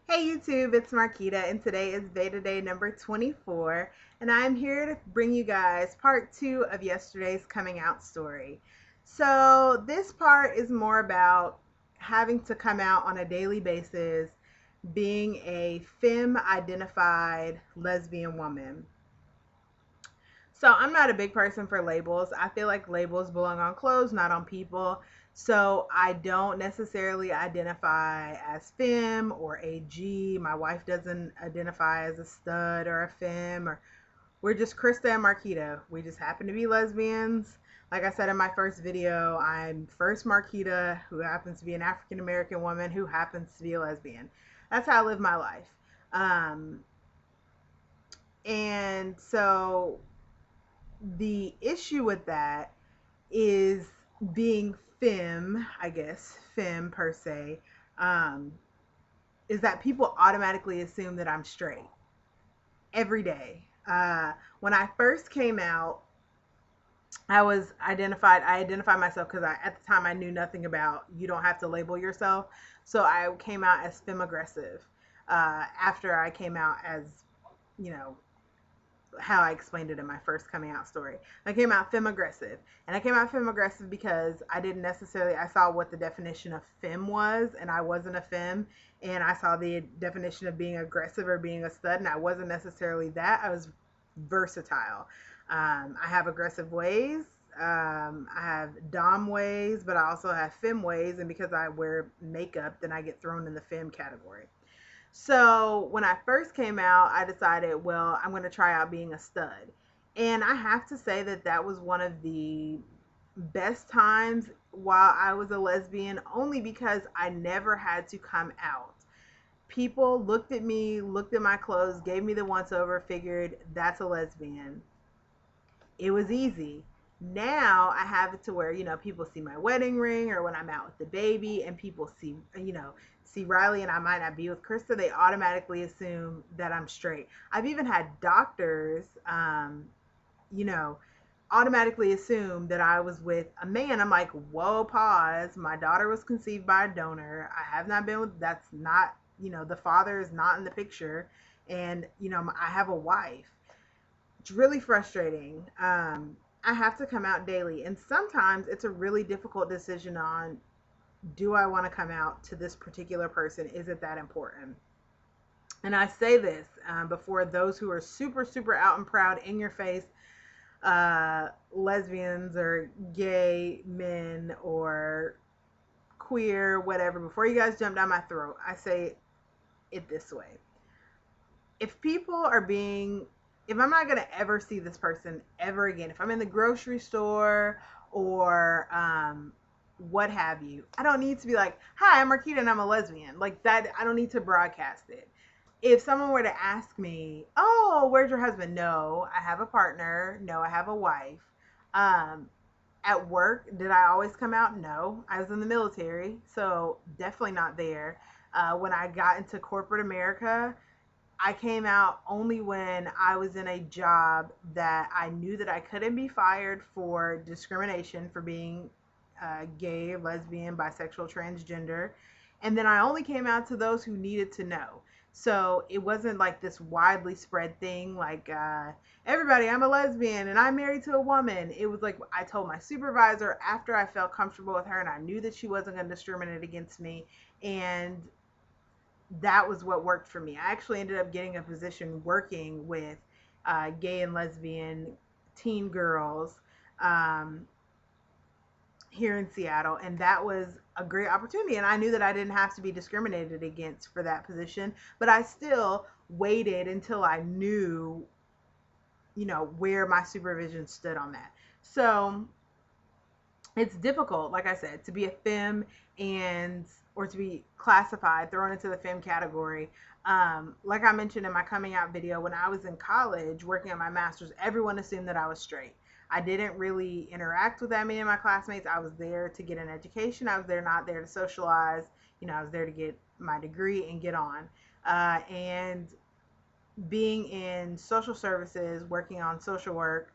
Hey YouTube, it's Marquita, and today is Veda Day number 24, and I'm here to bring you guys part 2 of yesterday's coming out story. So, this part is more about having to come out on a daily basis, being a femme identified lesbian woman. So I'm not a big person for labels. I feel like labels belong on clothes, not on people. So I don't necessarily identify as femme or AG. My wife doesn't identify as a stud or a femme, or we're just Krista and Marquita. We just happen to be lesbians. Like I said in my first video, I'm first Marquita, who happens to be an African American woman who happens to be a lesbian. That's how I live my life. Um, and so the issue with that is being femme, I guess, femme per se, um, is that people automatically assume that I'm straight every day. When I first came out, I identified myself because at the time I knew nothing about you don't have to label yourself. So I came out as femme aggressive after I came out as, you know, how I explained it in my first coming out story. I came out femme aggressive. And I came out femme aggressive because I didn't necessarily, I saw what the definition of femme was, and I wasn't a femme. And I saw the definition of being aggressive or being a stud, and I wasn't necessarily that. I was versatile. I have aggressive ways. I have dom ways, but I also have femme ways. And because I wear makeup, then I get thrown in the femme category. So when I first came out, I decided, well, I'm going to try out being a stud. And I have to say that that was one of the best times while I was a lesbian, only because I never had to come out. People looked at me, looked at my clothes, gave me the once over, figured that's a lesbian. It was easy. Now I have it to where, people see my wedding ring, or when I'm out with the baby and people see Riley and I might not be with Krista, they automatically assume that I'm straight. I've even had doctors, you know, automatically assume that I was with a man. I'm like, whoa, pause. My daughter was conceived by a donor. I have not been with, that's not, the father is not in the picture. And, I have a wife. It's really frustrating. I have to come out daily, and sometimes it's a really difficult decision on, do I want to come out to this particular person? Is it that important? And I say this before those who are super, super out and proud, in your face, lesbians or gay men or queer, whatever, before you guys jump down my throat, I say it this way. If people are being, if I'm not going to ever see this person ever again, if I'm in the grocery store or what have you, I don't need to be like, hi, I'm Marquita and I'm a lesbian. Like that, I don't need to broadcast it. If someone were to ask me, oh, where's your husband? No, I have a partner. No, I have a wife. Um, at work, did I always come out? No, I was in the military, so definitely not there. When I got into corporate America, I came out only when I was in a job that I knew that I couldn't be fired for discrimination for being gay, lesbian, bisexual, transgender. And then I only came out to those who needed to know. So it wasn't like this widely spread thing like, everybody, I'm a lesbian and I'm married to a woman. It was like I told my supervisor after I felt comfortable with her and I knew that she wasn't going to discriminate against me. And that was what worked for me. I actually ended up getting a position working with gay and lesbian teen girls um, here in Seattle, and that was a great opportunity. And I knew that I didn't have to be discriminated against for that position, but I still waited until I knew, where my supervision stood on that. So it's difficult, like I said, to be a femme and or to be classified, thrown into the femme category. Like I mentioned in my coming out video, when I was in college working on my master's, everyone assumed that I was straight. I didn't really interact with that many of my classmates. I was there to get an education. I was there not there to socialize. I was there to get my degree and get on. And being in social services, working on social work,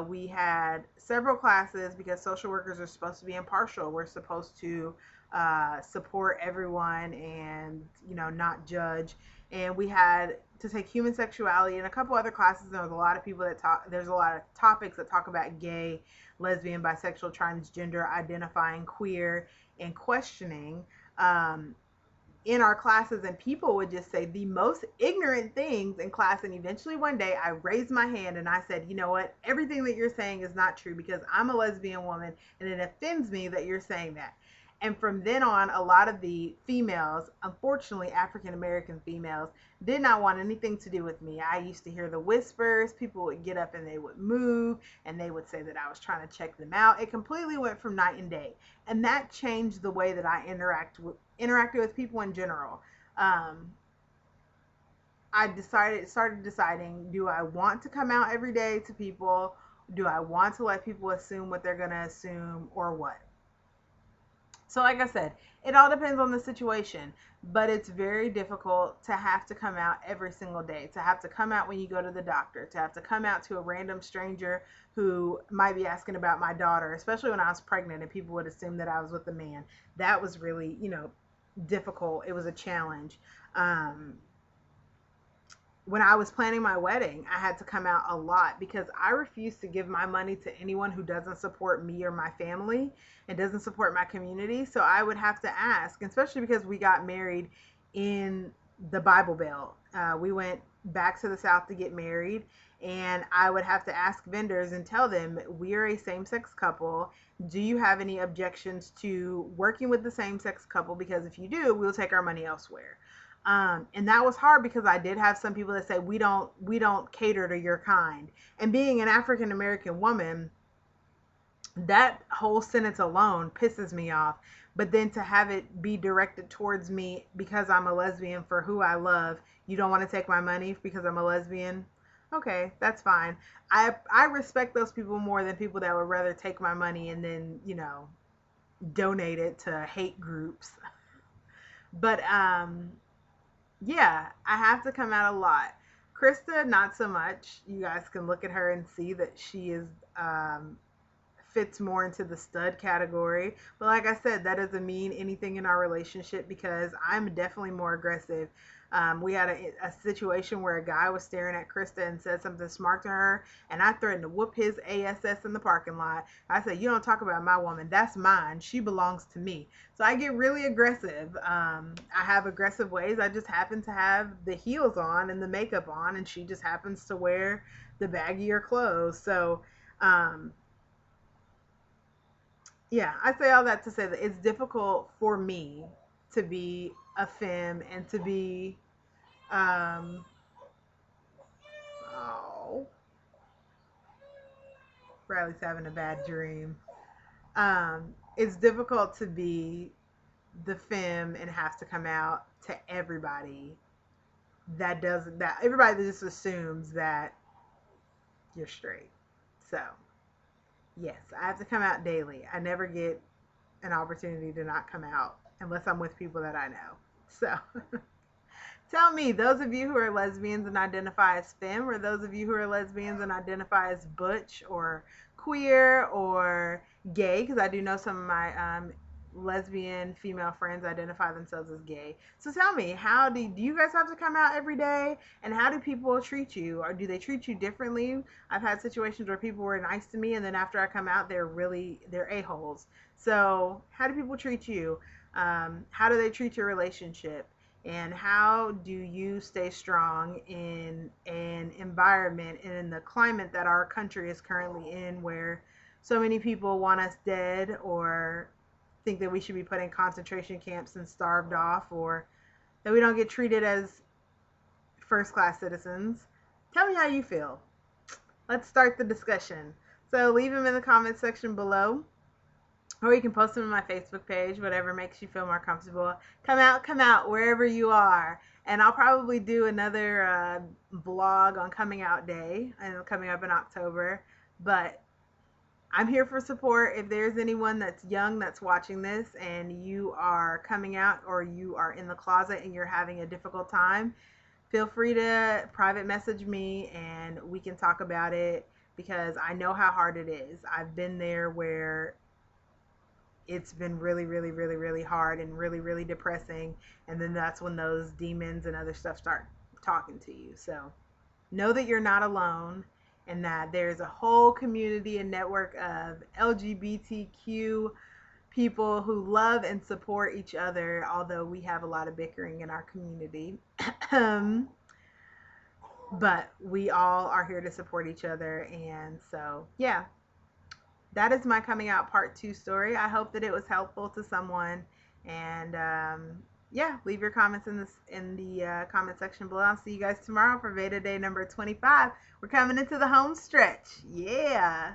we had several classes because social workers are supposed to be impartial. We're supposed to support everyone and, not judge. And we had to take human sexuality and a couple other classes. There was a lot of people that talk, there's a lot of topics that talk about gay, lesbian, bisexual, transgender, identifying, queer, and questioning. Um, in our classes, and people would just say the most ignorant things in class. And eventually one day I raised my hand and I said, you know what, everything that you're saying is not true, because I'm a lesbian woman and it offends me that you're saying that. And from then on, a lot of the females, unfortunately African American females, did not want anything to do with me. I used to hear the whispers. People would get up and they would move and they would say that I was trying to check them out. It completely went from night and day. And that changed the way that I interacted with people in general. Um, I started deciding, do I want to come out every day to people? Do I want to let people assume what they're going to assume, or what? So, like I said, it all depends on the situation, but it's very difficult to have to come out every single day, to have to come out when you go to the doctor, to have to come out to a random stranger who might be asking about my daughter, especially when I was pregnant and people would assume that I was with a man. That was really, difficult. It was a challenge. Um, when I was planning my wedding, I had to come out a lot because I refuse to give my money to anyone who doesn't support me or my family and doesn't support my community. So I would have to ask, especially because we got married in the Bible Belt. We went back to the South to get married, and I would have to ask vendors and tell them, we are a same sex couple. Do you have any objections to working with the same sex couple? Because if you do, we'll take our money elsewhere. And that was hard because I did have some people that say we don't cater to your kind. And being an African American woman, that whole sentence alone pisses me off. But then to have it be directed towards me because I'm a lesbian for who I love, you don't want to take my money because I'm a lesbian. Okay, that's fine. I respect those people more than people that would rather take my money and then, donate it to hate groups. But yeah, I have to come out a lot. Krista, not so much. You guys can look at her and see that she is fits more into the stud category. But like I said, that doesn't mean anything in our relationship because I'm definitely more aggressive. We had a situation where a guy was staring at Krista and said something smart to her, and I threatened to whoop his ass in the parking lot. I said, "You don't talk about my woman. That's mine. She belongs to me." So I get really aggressive. I have aggressive ways. I just happen to have the heels on and the makeup on, and she just happens to wear the baggier clothes. So, yeah, I say all that to say that it's difficult for me to be a femme and to be, um, oh, Riley's having a bad dream. It's difficult to be the femme and have to come out to everybody that everybody just assumes that you're straight. So, yes, I have to come out daily. I never get an opportunity to not come out unless I'm with people that I know. So, tell me, those of you who are lesbians and identify as femme, or those of you who are lesbians and identify as butch or queer or gay, because I do know some of my lesbian female friends identify themselves as gay. So tell me, how do you guys have to come out every day, and how do people treat you, or do they treat you differently? I've had situations where people were nice to me, and then after I come out, they're a-holes. So how do people treat you? How do they treat your relationship? And how do you stay strong in an environment and in the climate that our country is currently in, where so many people want us dead or think that we should be put in concentration camps and starved off, or that we don't get treated as first class citizens? Tell me how you feel. Let's start the discussion. So leave them in the comment section below, or you can post them on my Facebook page, whatever makes you feel more comfortable. Come out wherever you are. And I'll probably do another vlog on coming out day, and coming up in October. But I'm here for support. If there's anyone that's young that's watching this and you are coming out, or you are in the closet and you're having a difficult time, feel free to private message me and we can talk about it, because I know how hard it is. I've been there where it's been really, really, really, really hard and really, really depressing. And then that's when those demons and other stuff start talking to you. So know that you're not alone and that there's a whole community and network of LGBTQ people who love and support each other, although we have a lot of bickering in our community. But we all are here to support each other. And so, yeah, that is my coming out part 2 story. I hope that it was helpful to someone. And yeah, leave your comments in the comment section below. I'll see you guys tomorrow for Veda Day number 25. We're coming into the home stretch. Yeah.